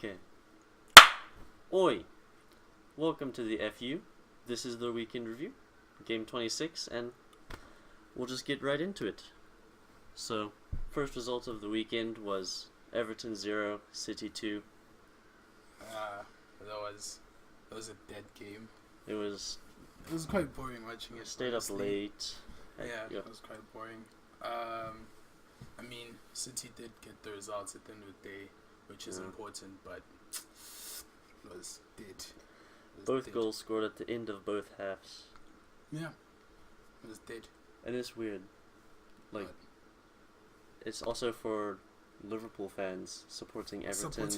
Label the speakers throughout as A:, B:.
A: Okay. Oi! Welcome to the FU. This is the weekend review, game 26, and we'll just get right into it. So, first result of the weekend was Everton 0, City 2.
B: That was a dead game.
A: It was
B: quite boring watching it.
A: stayed
B: honestly.
A: up late.
B: Yeah, it was quite boring. I mean, City did get the results at the end of the day, which is important, but it was dead.
A: Both goals scored at the end of both halves.
B: Yeah, it was dead.
A: And it's weird. Like,
B: But
A: it's also for Liverpool fans supporting Everton.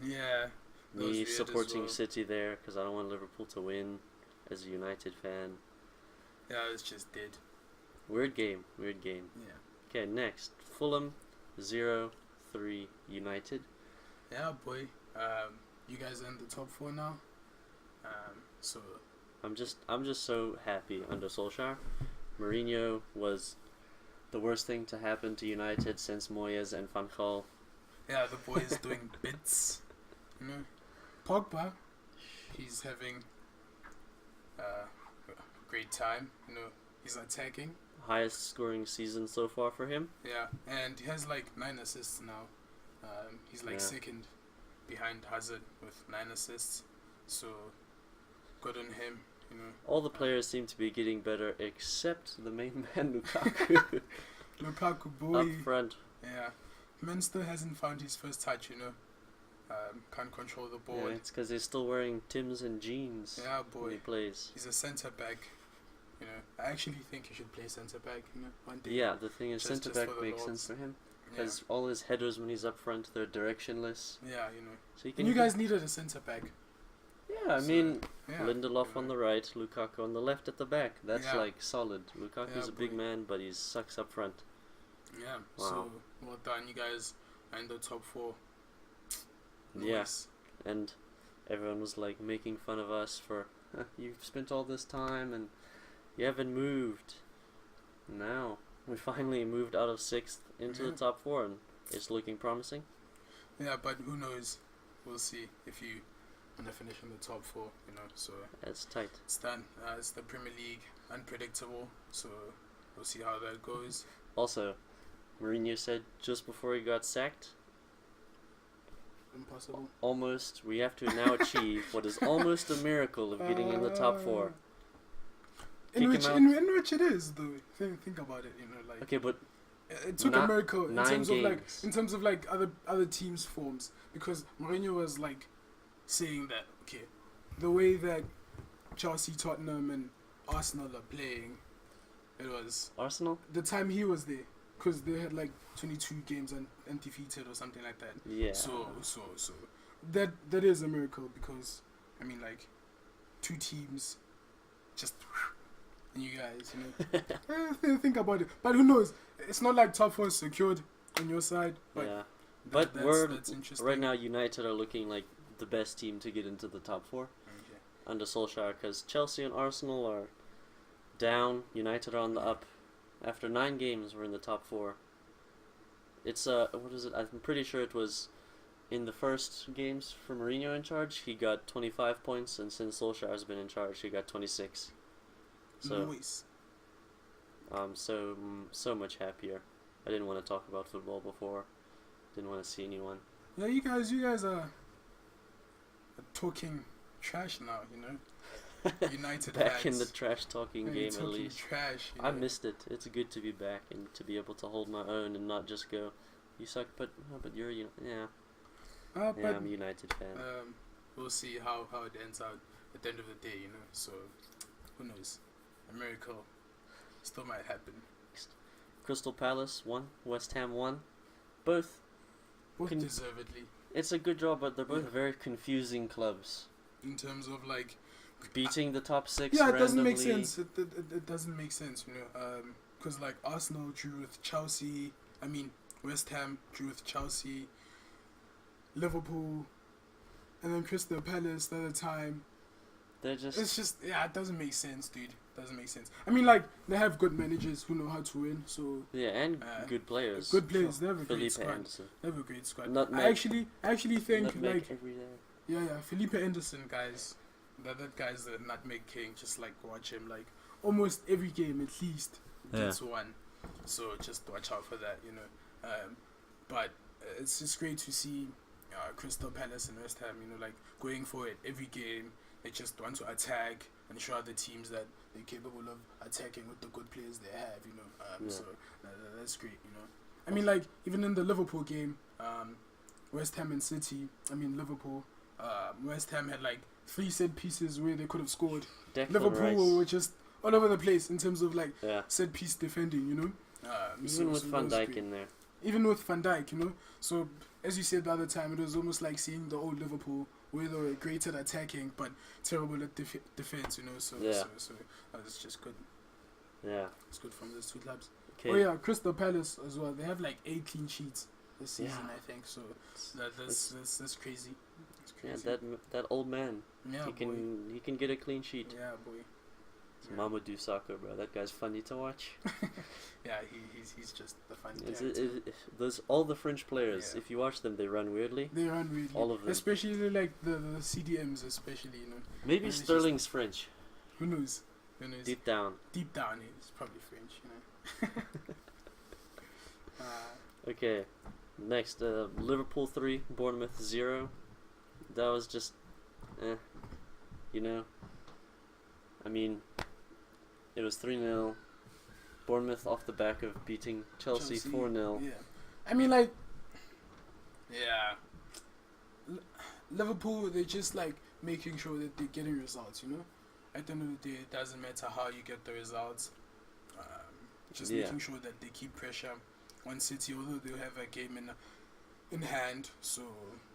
B: Yeah. That was
A: Me
B: weird as
A: supporting
B: well.
A: City there because I don't want Liverpool to win as a United fan.
B: Yeah, it's just dead.
A: Weird game.
B: Yeah.
A: Okay, next. Fulham 0-3 United.
B: Yeah, boy. You guys are in the top 4 now. So
A: I'm just so happy under Solskjaer. Mourinho was the worst thing to happen to United since Moyes and Van Gaal.
B: yeah, the boy is doing bits. You know, Pogba, he's having a great time. You know, he's attacking.
A: Highest scoring season so far for him.
B: Yeah, and he has like 9 assists now. He's like second behind Hazard with 9 assists. So good on him. You know,
A: All the players seem to be getting better except the main man Lukaku.
B: Lukaku, boy.
A: Up front.
B: Yeah, man still hasn't found his first touch. You know, can't control the ball.
A: Yeah, it's because he's still wearing Timbs and jeans
B: Yeah,
A: when
B: boy.
A: he plays.
B: He's a centre back. You know, I actually think he should play centre back. You know, one day.
A: Yeah, the thing is,
B: Just
A: centre back
B: for the
A: makes
B: Lords.
A: sense for him
B: Yeah.
A: because all his headers when he's up front, they're directionless.
B: Yeah, you know.
A: So you
B: And you guys needed a centre back.
A: Yeah, I
B: So,
A: mean,
B: yeah,
A: Lindelof
B: you
A: on
B: know.
A: the right, Lukaku on the left at the back. That's
B: Yeah.
A: like solid. Lukaku's
B: Yeah,
A: a big
B: boy.
A: man, but he sucks up front.
B: Yeah.
A: Wow.
B: So well done, you guys are in the top 4.
A: Yeah.
B: Nice.
A: And everyone was like making fun of us for you've spent all this time and you haven't moved. Now we finally moved out of 6th into the top 4, and it's looking promising.
B: Yeah, but who knows? We'll see if you wanna finish in the top 4. You know, so
A: It's tight.
B: it's done. It's the Premier League, unpredictable. So we'll see how that goes.
A: Also, Mourinho said just before he got sacked,
B: Impossible.
A: almost we have to now achieve what is almost a miracle of getting in the top 4.
B: In
A: Kick
B: which,
A: him out.
B: in which it is, though. Think about it. You know, like
A: Okay, but
B: it took a miracle in
A: 9
B: terms of like
A: games.
B: other teams' forms, because Mourinho was like saying that the way that Chelsea, Tottenham, and Arsenal are playing, it was
A: Arsenal?
B: the time he was there, because they had like 22 games undefeated or something like that.
A: Yeah.
B: So that is a miracle, because I mean, like, 2 teams just. And you guys, you know, think about it. But who knows? It's not like top 4 is secured on your side. But
A: yeah. But
B: that's interesting.
A: right now United are looking like the best team to get into the top 4
B: Okay.
A: under Solskjaer, because Chelsea and Arsenal are down. United are on the up. After 9 games, we're in the top 4. It's what is it? I'm pretty sure it was in the first games for Mourinho in charge. He got 25 points, and since Solskjaer's been in charge, he got 26. So
B: Nice.
A: so much happier. I didn't want to talk about football before. Didn't want to see anyone.
B: Yeah, you guys are talking trash now, you know. United
A: Back
B: fans.
A: in the trash talking
B: Yeah,
A: game
B: you're
A: at
B: talking
A: least.
B: trash. You
A: I
B: know.
A: missed it. It's good to be back and to be able to hold my own and not just go, you suck, but you're yeah.
B: But
A: I'm a United fan.
B: we'll see how it ends out at the end of the day, you know. So who knows? A miracle still might happen.
A: Crystal Palace 1, West Ham 1. Both.
B: Deservedly.
A: It's a good draw, but they're both very confusing clubs.
B: In terms of like
A: Beating the top 6
B: yeah, it
A: randomly.
B: doesn't make sense. It doesn't make sense, you know. Because like Arsenal drew with Chelsea. I mean, West Ham drew with Chelsea. Liverpool, and then Crystal Palace the other time.
A: They're just.
B: It's just it doesn't make sense, dude. doesn't make sense. I mean, like they have good managers who know how to win. So
A: Yeah, and good players.
B: good players. They have a great
A: Felipe
B: squad.
A: Anderson.
B: They have a great squad.
A: Nutmeg.
B: I actually think
A: Nutmeg
B: like
A: every day.
B: yeah, Felipe Anderson, guys. That guy's the nutmeg king. Just like watch him like almost every game at least gets one. So just watch out for that, you know. But it's just great to see Crystal Palace and West Ham, you know, like going for it every game. They just want to attack and show other teams that they're capable of attacking with the good players they have, you know. So that's great, you know. I mean, like even in the Liverpool game, West Ham and City. I mean Liverpool. West Ham had like 3 set pieces where they could have scored.
A: Declan
B: Liverpool
A: Rice.
B: were just all over the place in terms of like
A: Yeah.
B: set piece defending, you know.
A: Even with Van Dijk in there.
B: Even with Van Dijk, you know. So as you said the other time, it was almost like seeing the old Liverpool where they were great at attacking but terrible at defense, you know. So that's just good.
A: Yeah.
B: It's good from those two clubs.
A: Okay.
B: Oh yeah, Crystal Palace as well. They have like 8 clean sheets this season, I think. So that's crazy. It's crazy.
A: Yeah, that old man.
B: Yeah,
A: He can get a clean sheet.
B: Yeah, boy.
A: It's Mamadou Sakho, bro. That guy's funny to watch.
B: Yeah, he's just the funny character.
A: Those all the French players.
B: Yeah.
A: If you watch them, they run weirdly.
B: They run really.
A: All of them.
B: Especially like the CDMs, especially, you know.
A: Maybe
B: And it's
A: Sterling's French.
B: Who knows? Who knows?
A: Deep down.
B: Deep down, he's probably French, you know.
A: Okay. Next, Liverpool 3, Bournemouth 0. That was just, you know. I mean, it was 3-0. Bournemouth off the back of beating Chelsea 4-0.
B: Yeah. I mean, like, yeah. Liverpool, they're just like making sure that they're getting results, you know. At the end of the day, it doesn't matter how you get the results. Just making sure that they keep pressure on City, although they'll have a game in hand. So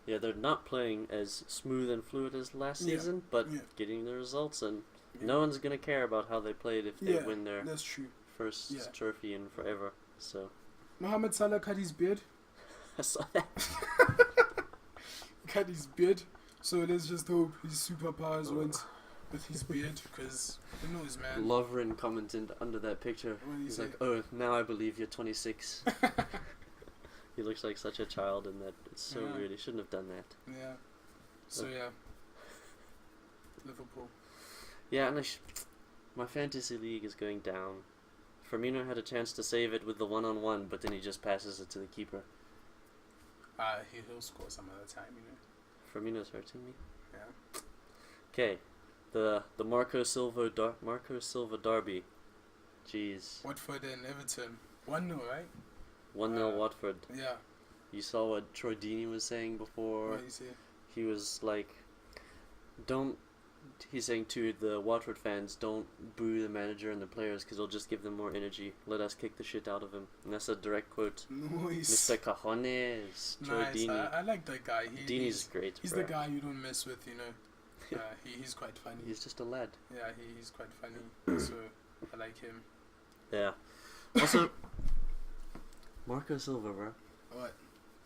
A: yeah, they're not playing as smooth and fluid as last season, but getting the results, and no one's gonna care about how they played if they win their
B: that's true.
A: first trophy in forever. So
B: Mohamed Salah cut his beard.
A: I saw that.
B: Cut his beard. So let's just hope his superpowers went with his beard, because who knows, man.
A: Lovren commented under that picture. He's like, "Oh, now I believe you're 26." He looks like such a child in that. It's so weird. He shouldn't have done that.
B: Yeah. So Liverpool.
A: Yeah, and my fantasy league is going down. Firmino had a chance to save it with the one-on-one, but then he just passes it to the keeper.
B: He'll score some other time, you know.
A: Firmino's hurting me.
B: Yeah.
A: Okay, the Marco Silva derby. Jeez.
B: Watford and Everton. 1-0, right?
A: 1-0 Watford.
B: Yeah.
A: You saw what Troy Deeney was saying before.
B: What do you say?
A: He was like, he's saying to the Watford fans, don't boo the manager and the players because it'll just give them more energy. Let us kick the shit out of him. And that's a direct quote.
B: Nice.
A: Mr. Cajones, Troy
B: Nice.
A: Deeney.
B: I like that guy.
A: Deeney's great,
B: He's
A: bro.
B: the guy you don't mess with, you know. He's quite funny.
A: He's just a lad.
B: Yeah, he's quite funny. So I like him.
A: Yeah. Also, Marco Silva, bro.
B: What?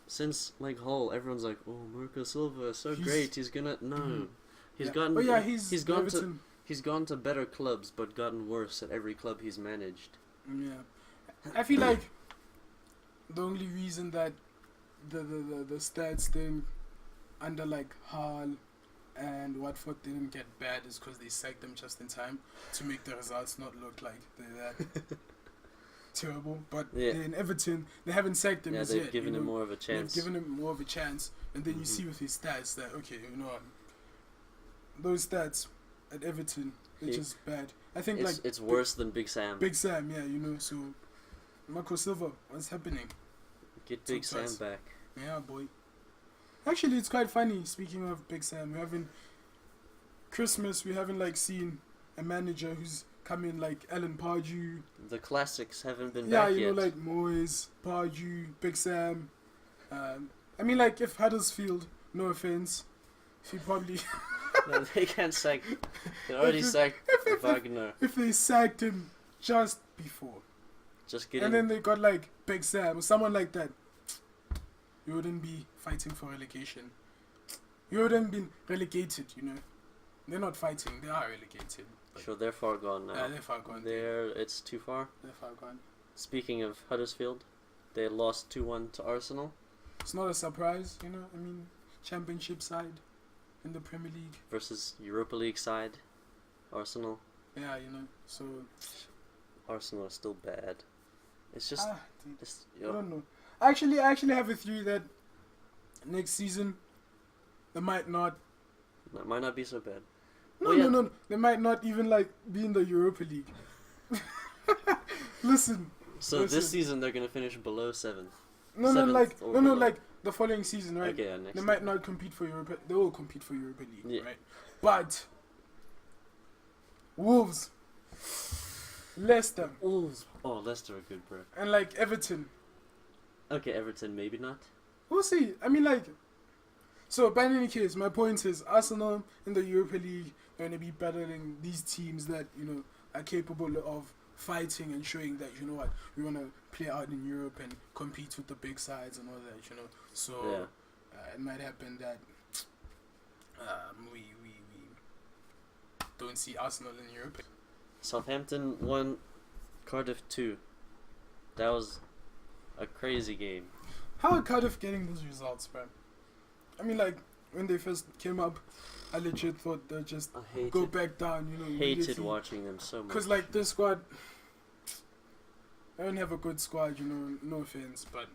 A: Since like Hull, everyone's like, "Oh, Marco Silva is so
B: He's-
A: great. He's gonna He's gotten.
B: Oh yeah,
A: he's gone to better clubs, but gotten worse at every club he's managed.
B: Yeah, I feel like the only reason that the stats didn't under like Hull and Watford didn't get bad is because they sacked them just in time to make the results not look like they're that terrible. But in Everton, they haven't sacked him as yet.
A: They've given him more of a chance.
B: They've given him more of a chance, and then you see with his stats that you know what, those stats at Everton, they're just bad. I think
A: it's worse than Big Sam.
B: Big Sam, yeah, you know. So Marco Silva, what's happening?
A: Get Big Sam back.
B: Yeah, boy. Actually, it's quite funny. Speaking of Big Sam, we haven't like seen a manager who's come in like Alan Pardew.
A: The classics haven't been
B: back
A: yet.
B: Yeah, you know, like Moyes, Pardew, Big Sam. I mean, like if Huddersfield, no offense, he probably.
A: No, they can't sack. They already sacked Wagner.
B: If they sacked him just before, and then they got like Big Sam or someone like that, you wouldn't be fighting for relegation. You wouldn't been relegated, you know. They're not fighting; they are relegated. But
A: Sure, they're far gone now.
B: they're far gone.
A: It's too far.
B: They're far gone.
A: Speaking of Huddersfield, they lost 2-1 to Arsenal
B: It's not a surprise, you know. I mean, Championship side in the Premier League.
A: versus Europa League side, Arsenal.
B: Yeah, you know. So
A: Arsenal are still bad. It's just,
B: dude,
A: it's,
B: I don't know. I actually have a theory that next season they might not.
A: that might not be so bad.
B: No,
A: Well, yeah.
B: no. They might not even like be in the Europa League. Listen.
A: So
B: Listen.
A: this season they're gonna finish below 7th.
B: No,
A: Seventh or below.
B: like the following season, right?
A: Okay, yeah, next.
B: They might not compete for Europa. They will compete for Europa League,
A: Yeah.
B: right? But Wolves, Leicester,
A: Wolves. Oh, Leicester are good, bro.
B: and like Everton.
A: Okay, Everton maybe not.
B: We'll see. I mean, like, so but in any case, my point is Arsenal in the Europa League are going to be battling these teams that are capable of fighting and showing that we want to play out in Europe and compete with the big sides and all that. So
A: Yeah.
B: it might happen that we don't see Arsenal in Europe.
A: Southampton won, Cardiff 2. That was a crazy game.
B: How are Cardiff getting those results, man? I mean, like, when they first came up, I legit thought they'd just
A: I
B: go back down,
A: hated
B: immediately.
A: watching them so much.
B: Because, like, this squad, I don't have a good squad, no offense, but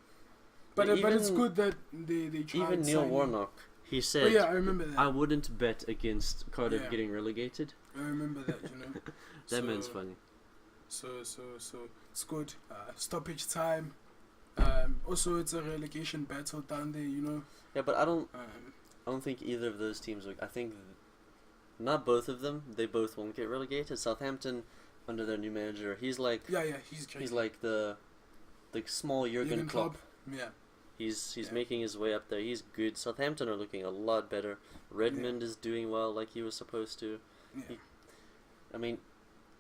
B: it's good that they try.
A: Even
B: and
A: Neil
B: sign
A: Warnock, he
B: him.
A: said,
B: Oh, yeah, I remember that.
A: I wouldn't bet against Cardiff
B: Yeah.
A: getting relegated.
B: I remember that,
A: That man's funny.
B: So it's good. Stoppage time. Also, it's a relegation battle down there,
A: Yeah, but I don't think either of those teams I think not both of them. They both won't get relegated. Southampton, under their new manager, he's like
B: he's great.
A: he's like the small Jurgen Klopp.
B: Yeah.
A: He's making his way up there. He's good. Southampton are looking a lot better. Redmond is doing well like he was supposed to.
B: Yeah.
A: I mean,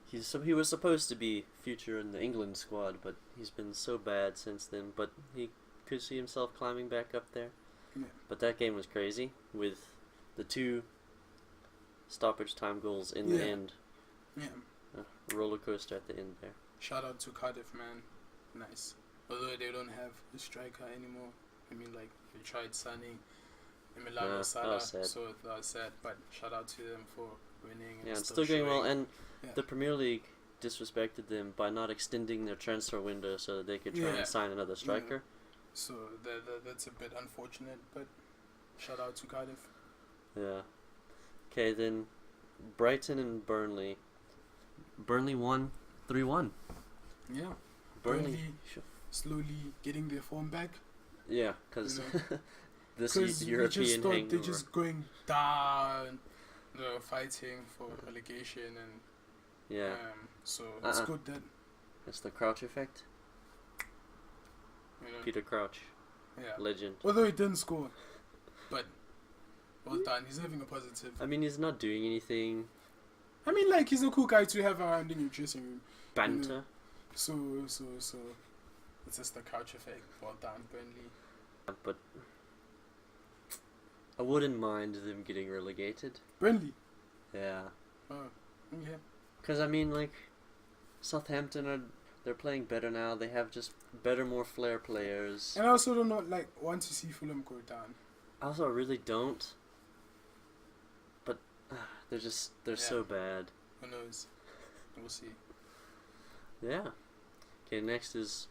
A: he was supposed to be future in the England squad, but he's been so bad since then. But he could see himself climbing back up there.
B: Yeah.
A: But that game was crazy with the 2 stoppage time goals in the end.
B: Yeah.
A: Roller coaster at the end there.
B: Shout out to Cardiff, man. Nice. Although they don't have a striker anymore. I mean, like, they tried signing Emiliano Sala, so that was sad. But shout out to them for winning. And
A: Yeah, it's still going well. And
B: Yeah.
A: the Premier League disrespected them by not extending their transfer window so that they could try and sign another striker.
B: So that's a bit unfortunate, but shout out to Cardiff.
A: Yeah. Okay, then Brighton and Burnley. Burnley won 3-1.
B: Yeah.
A: Burnley.
B: Slowly getting their form back.
A: Yeah, because this
B: European
A: European hangover.
B: they're just going down. They're fighting for relegation and so it's good that
A: it's the Crouch effect. Peter Crouch.
B: Yeah.
A: Legend.
B: Although he didn't score, but well done. He's having a positive.
A: I mean, he's not doing anything.
B: I mean, like, he's a cool guy to have around in your dressing room.
A: Banter.
B: So it's just the Crouch effect. Well done, Burnley.
A: But I wouldn't mind them getting relegated.
B: Burnley.
A: Yeah.
B: Oh, yeah.
A: Because, I mean, like, Southampton they're playing better now. They have just better, more flair players.
B: And I also do not want to see Fulham go down.
A: I also really don't. But they're so bad.
B: Who knows? We'll see.
A: Yeah. Okay, next is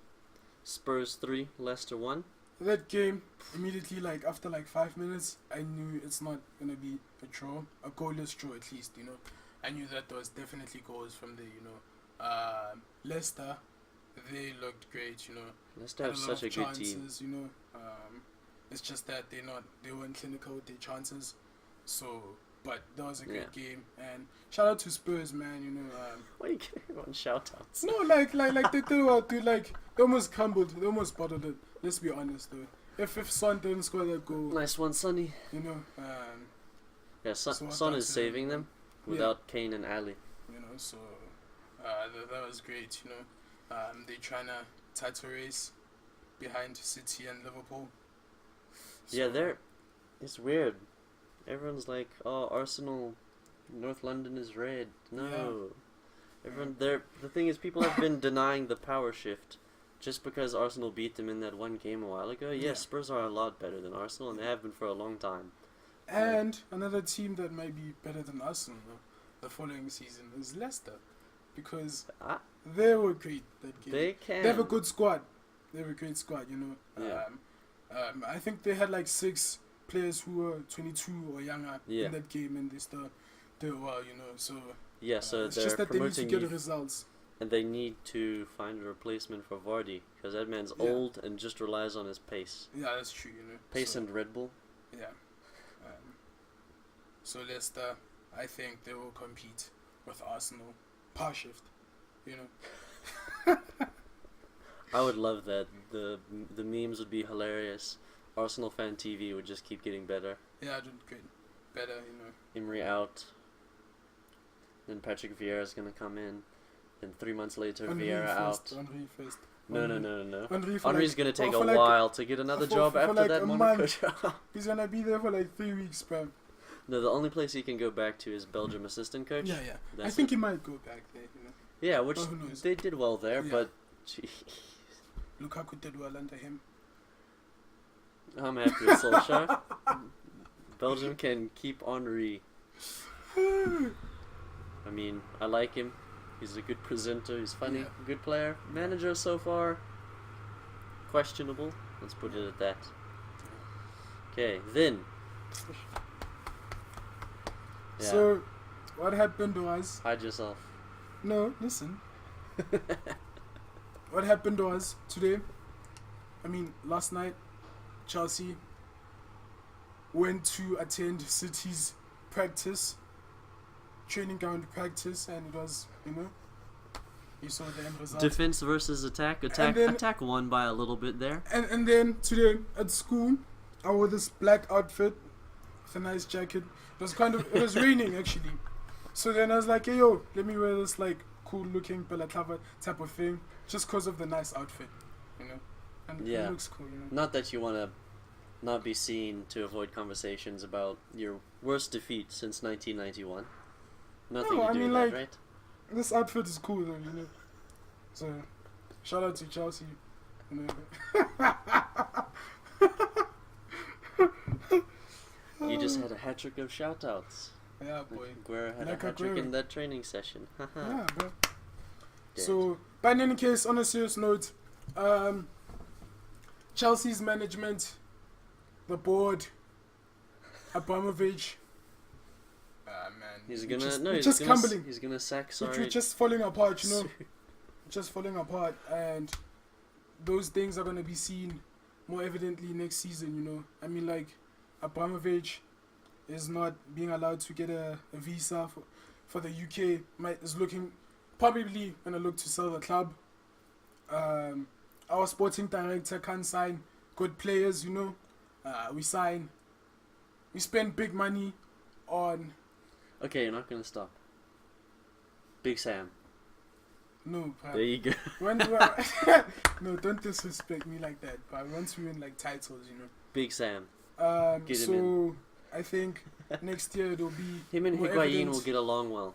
A: Spurs 3, Leicester 1.
B: That game, immediately, after 5 minutes, I knew it's not going to be a draw, a goalless draw at least, I knew that there was definitely goals from there, Leicester, they looked great,
A: Leicester have such a good team.
B: It's just that they weren't clinical with their chances, but that was a great game, and shout out to Spurs, man,
A: Why are you giving everyone shout-outs?
B: No, they did well, dude, they almost crumbled, they almost bottled it, let's be honest, though. If Son didn't score that goal...
A: Nice one, Sonny. Yeah, Son is saving them without Kane and Ali.
B: So that was great, they're trying to title race behind City and Liverpool.
A: So, yeah, it's weird. Everyone's like, oh, Arsenal North London is red. No. Everyone there. The thing is, people have been denying the power shift just because Arsenal beat them in that one game a while ago. Yes,
B: Yeah.
A: Spurs are a lot better than Arsenal, and they have been for a long time.
B: And another team that might be better than Arsenal the following season is Leicester, because
A: Ah,
B: they were great that game.
A: they can.
B: They have a good squad. They have a great squad, you know.
A: Yeah.
B: I think they had like 6 players who were 22 or younger
A: Yeah.
B: in that game, and they still did well, you know. So
A: Yeah, so
B: it's
A: they're
B: just that they need to
A: promoting
B: get
A: youth,
B: results.
A: and they need to find a replacement for Vardy because that man's
B: Yeah.
A: old and just relies on his pace.
B: Yeah, that's true, you know.
A: Pace
B: So,
A: and Red Bull.
B: yeah. So Leicester, I think they will compete with Arsenal. Power shift, you know.
A: I would love that. The memes would be hilarious. Arsenal fan TV would just keep getting better.
B: Yeah, doing great, better, you know.
A: Emery out. Then Patrick Vieira's gonna come in. Then 3 months later, Vieira out.
B: Henry first.
A: No.
B: Henry for
A: Henry's
B: like,
A: gonna take
B: for
A: a
B: like-
A: while to get another
B: for-
A: job
B: for
A: after
B: like
A: that
B: a
A: Monaco
B: month.
A: job.
B: He's gonna be there for like 3 weeks, bro.
A: No, the only place he can go back to is Belgium assistant coach.
B: Yeah. I
A: That's
B: think
A: it.
B: he might go back there, you know.
A: Yeah, which
B: Oh, who knows?
A: they did well there,
B: Yeah.
A: but gee,
B: Lukaku did well under him.
A: I'm happy with Solskjaer. Belgium can keep Henry. I mean, I like him. He's a good presenter. He's funny.
B: Yeah.
A: Good player. Manager so far, questionable. Let's put it at that. Okay, then. Yeah.
B: So, what happened was...
A: Hide yourself.
B: No, listen. What happened was today, last night, Chelsea went to attend City's training ground practice, and it was, you saw the end result.
A: Defense versus attack. Attack won by a little bit there.
B: And then today at school, I wore this black outfit with a nice jacket. It was raining actually. So then I was like, hey yo, let me wear this like cool looking balaclava type of thing, just cause of the nice outfit, and
A: Yeah.
B: it looks cool,
A: Not that you want to not be seen to avoid conversations about your worst defeat since 1991. Nothing
B: No,
A: to
B: I
A: do
B: mean,
A: with
B: like-
A: that, right?
B: This outfit is cool though, So, shout out to Chelsea.
A: You just had a hat trick of shout outs.
B: Yeah, boy.
A: Aguero had
B: Like
A: a hat trick
B: Aguero.
A: in that training session.
B: Yeah, bro.
A: Dead.
B: So, but in any case, on a serious note, Chelsea's management, the board, Abramovich, man,
A: He's
B: we're
A: gonna
B: just,
A: no.
B: we're
A: He's
B: just
A: gonna
B: crumbling.
A: he's gonna sack.
B: We're
A: Sorry.
B: just falling apart, just falling apart, and those things are gonna be seen more evidently next season. Abramovich is not being allowed to get a visa for the UK. Is looking probably gonna look to sell the club. Our sporting director can't sign good players. We spend big money on.
A: Okay, you're not gonna stop. Big Sam.
B: No,
A: There you go.
B: no, don't disrespect me like that. But once we win like titles,
A: Big Sam. Get him
B: so I think next year it'll be
A: Him and
B: more
A: Higuain
B: evident.
A: will get along well,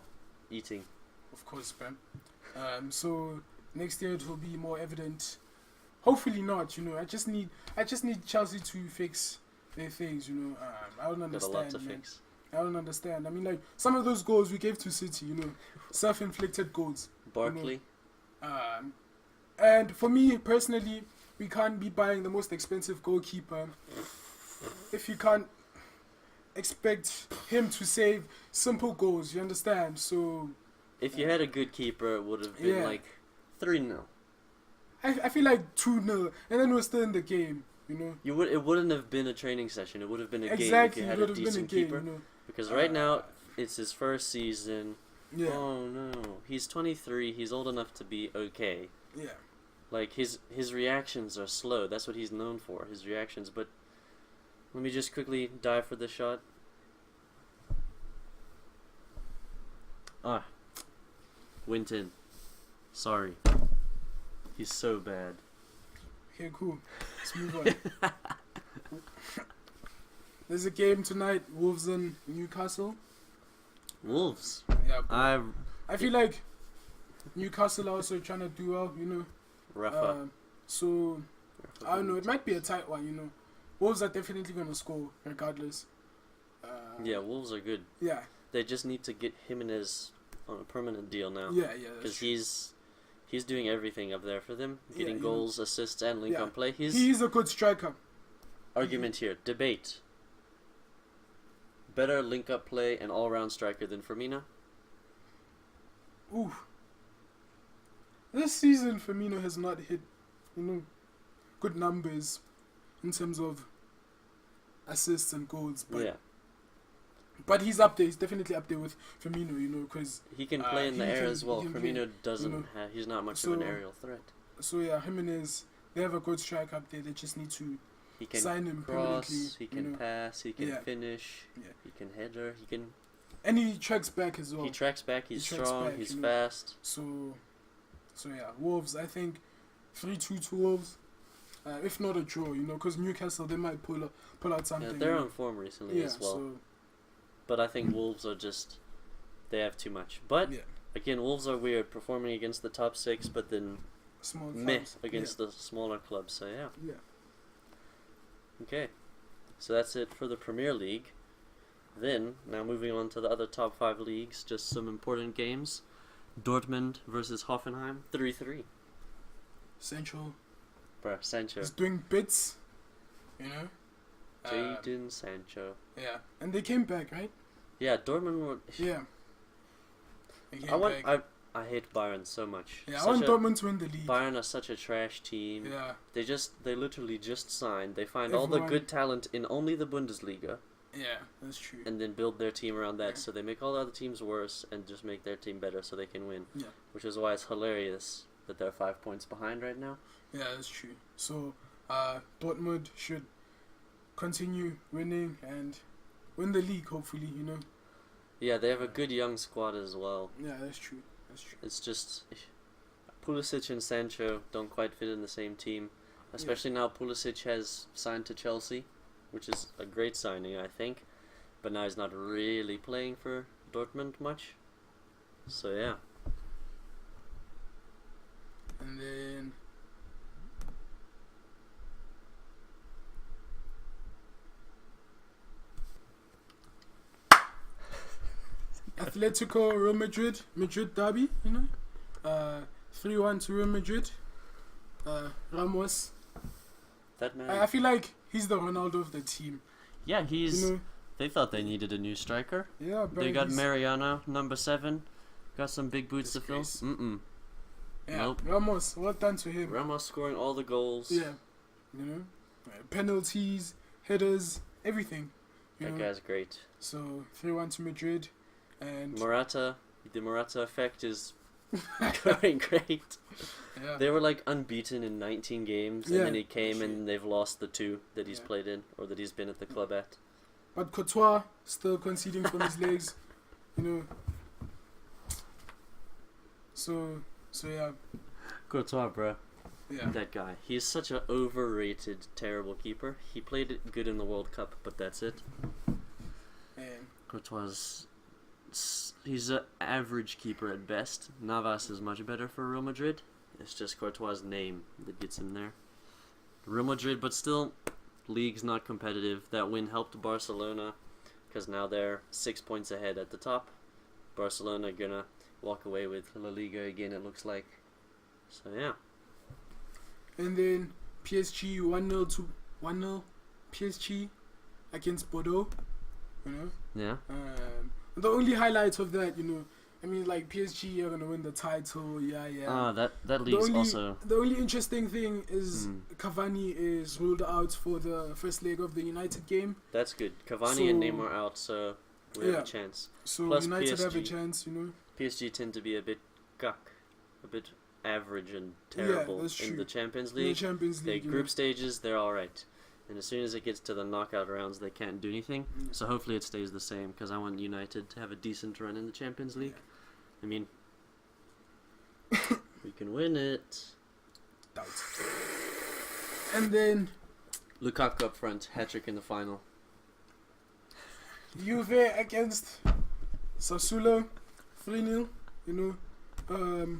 A: eating.
B: Of course, man. So next year it will be more evident. Hopefully not. I just need Chelsea to fix their things. I don't
A: Got a
B: understand.
A: lot to
B: man.
A: fix.
B: I don't understand. Some of those goals we gave to City, self-inflicted goals.
A: Barkley.
B: And for me personally, we can't be buying the most expensive goalkeeper if you can't expect him to save simple goals. You understand? So
A: If you had a good keeper, it would have been
B: Yeah.
A: like 3-0.
B: I feel like 2-0, and then we're still in the game.
A: It wouldn't have been a training session. It would have been a game if
B: Exactly,
A: you
B: it
A: had
B: would
A: a
B: have been a
A: decent
B: game.
A: keeper. Because right now it's his first season.
B: Yeah,
A: Oh no, he's 23. He's old enough to be okay.
B: yeah.
A: Like his reactions are slow. That's what he's known for. His reactions. But let me just quickly dive for the shot. Went in. Sorry. He's so bad.
B: Okay, cool. Let's move on. There's a game tonight, Wolves and Newcastle.
A: Wolves.
B: Yeah, but I feel like Newcastle are also trying to do well,
A: Rafa.
B: So I don't know. It might be a tight one, Wolves are definitely gonna score regardless.
A: Yeah, Wolves are good.
B: Yeah.
A: They just need to get Jimenez on a permanent deal now.
B: Yeah.
A: Because he's doing everything up there for them, getting
B: Yeah,
A: goals, assists, and link on play.
B: He's a good striker.
A: Argument here, debate. Better link up play and all round striker than Firmino?
B: Ooh. This season, Firmino has not hit, good numbers in terms of assists and goals. But,
A: yeah.
B: But he's up there. He's definitely up there with Firmino, because
A: he can play in the air as well. Firmino doesn't have. He's not much of an
B: So-
A: aerial threat.
B: So yeah, Jimenez, they have a good striker up there. They just need to
A: He can
B: sign him
A: cross.
B: permanently.
A: He can pass. He can
B: Yeah.
A: finish.
B: Yeah.
A: He can header. He can.
B: And he tracks back as well.
A: He tracks back. He's
B: He tracks
A: strong.
B: back,
A: He's fast.
B: So yeah, Wolves. I think 3-2 to Wolves. If not a draw, because Newcastle they might pull out something.
A: Yeah, they're on form recently as well.
B: So,
A: But I think Wolves are just. They have too much. But
B: yeah,
A: again, Wolves are weird, performing against the top six, but then
B: small
A: meh
B: clubs.
A: against the smaller clubs. So yeah.
B: Yeah.
A: Okay, so that's it for the Premier League. Then, now moving on to the other top 5 leagues, just some important games. Dortmund versus Hoffenheim, 3-3.
B: Sancho
A: Bruh, Sancho.
B: is doing bits,
A: Jadon Sancho.
B: Yeah, and they came back, right?
A: Yeah, Dortmund were...
B: Yeah. They came back.
A: I hate Bayern so much.
B: I want Dortmund to win the league.
A: Bayern are such a trash team.
B: Yeah.
A: They literally just signed. They find all the good talent in only the Bundesliga.
B: Yeah, that's true.
A: And then build their team around that.
B: Yeah.
A: So they make all the other teams worse and just make their team better so they can win.
B: Yeah.
A: Which is why it's hilarious that they're 5 points behind right now.
B: Yeah, that's true. So, Dortmund should continue winning and win the league, hopefully,
A: Yeah, they have a good young squad as well.
B: Yeah, that's true. That's true.
A: It's just Pulisic and Sancho don't quite fit in the same team. Especially now Pulisic has signed to Chelsea, which is a great signing, I think. But now he's not really playing for Dortmund much. So, yeah.
B: And then Atletico Real Madrid derby, 3-1 to Real Madrid. Ramos.
A: That man.
B: I feel like he's the Ronaldo of the team.
A: Yeah, he's. They thought they needed a new striker.
B: Yeah, but
A: they got Mariano, number 7. Got some big boots to fill.
B: Yeah,
A: Nope.
B: Ramos, well done to him.
A: Ramos scoring all the goals.
B: Yeah, penalties, headers, everything.
A: That guy's great.
B: So 3-1 to Madrid, and
A: Morata, the Morata effect is going great.
B: Yeah.
A: They were like unbeaten in 19 games, and then he came and they've lost the 2 that he's played in or that he's been at the club at.
B: But Courtois still conceding from his legs, So yeah.
A: Courtois, bro.
B: Yeah.
A: That guy. He's such an overrated, terrible keeper. He played it good in the World Cup, but that's it.
B: And
A: Courtois, he's an average keeper at best. Navas is much better for Real Madrid. It's just Courtois' name that gets him there. Real Madrid, but still, league's not competitive. That win helped Barcelona, because now they're 6 points ahead at the top. Barcelona gonna walk away with La Liga again, it looks like. So yeah.
B: And then PSG 1-0 PSG against Bordeaux.
A: Yeah.
B: The only highlight of that, like PSG are gonna win the title. Yeah.
A: That league's also.
B: The only interesting thing is Cavani is ruled out for the first leg of the United game.
A: That's good. Cavani and Neymar out, so we have a chance.
B: So
A: Plus
B: United
A: PSG.
B: have a chance,
A: PSG tend to be a bit a bit average and terrible in the Champions League.
B: League,
A: Group stages, they're alright. And as soon as it gets to the knockout rounds, they can't do anything. So hopefully it stays the same, because I want United to have a decent run in the Champions League. I mean, we can win it.
B: Doubt. And then
A: Lukaku up front, hat-trick in the final.
B: Juve against Sassuolo, 3-0. You know,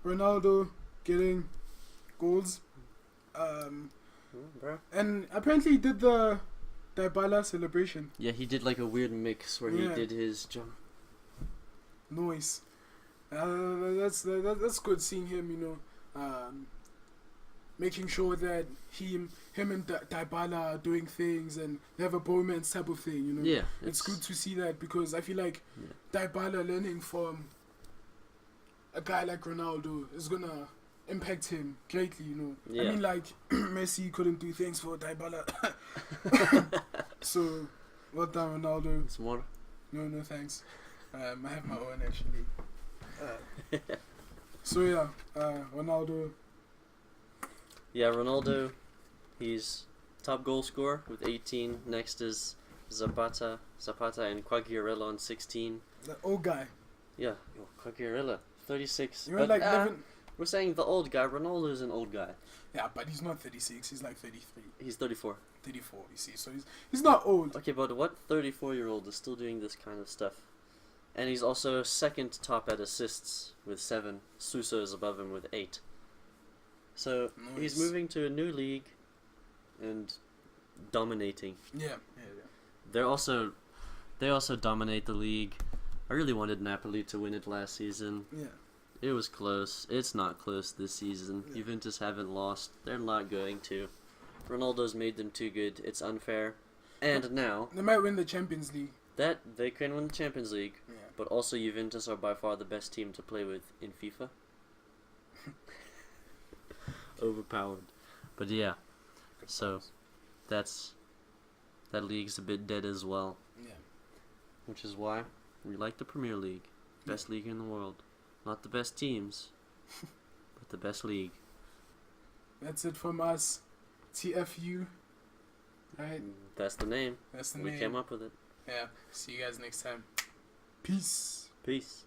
B: Ronaldo getting goals.
A: Bro.
B: And apparently he did the Dybala celebration.
A: Yeah, he did like a weird mix where he
B: Yeah.
A: did his jump.
B: Noise. That's good seeing him. You know, making sure that him and Dybala are doing things and they have a bromance type of thing. You know.
A: Yeah,
B: It's good to see that because I feel like Dybala learning from a guy like Ronaldo is gonna impact him greatly, you know.
A: Yeah.
B: I mean, like Messi couldn't do things for Dybala, so well done, Ronaldo.
A: Some more.
B: No thanks. I have my own actually. So yeah, Ronaldo.
A: Yeah, Ronaldo, he's top goal scorer with 18. Next is Zapata and Quagliarella on 16.
B: The old guy.
A: Yeah, Quagliarella, 36.
B: You're
A: But
B: like 11.
A: we're saying the old guy. Ronaldo's an old guy.
B: Yeah, but he's not 36. He's like 33,
A: He's 34.
B: 34. You see, so he's not old.
A: Okay, but what 34-year-old is still doing this kind of stuff? And he's also second top at assists with 7. Suso is above him with 8. So he's
B: Nice.
A: moving to a new league and dominating.
B: Yeah.
A: They also dominate the league. I really wanted Napoli to win it last season.
B: Yeah.
A: It was close. It's not close this season.
B: Yeah.
A: Juventus haven't lost. They're not going to. Ronaldo's made them too good. It's unfair. And now
B: They might win the Champions League.
A: that they can win the Champions League,
B: Yeah.
A: but also Juventus are by far the best team to play with in FIFA. Overpowered. But yeah, so that league's a bit dead as well.
B: Yeah.
A: Which is why we like the Premier League. Best league in the world. Not the best teams, but the best league.
B: That's it from us. TFU. Right?
A: That's the name.
B: That's the
A: We
B: name.
A: came up with it.
B: Yeah. See you guys next time. Peace.
A: Peace.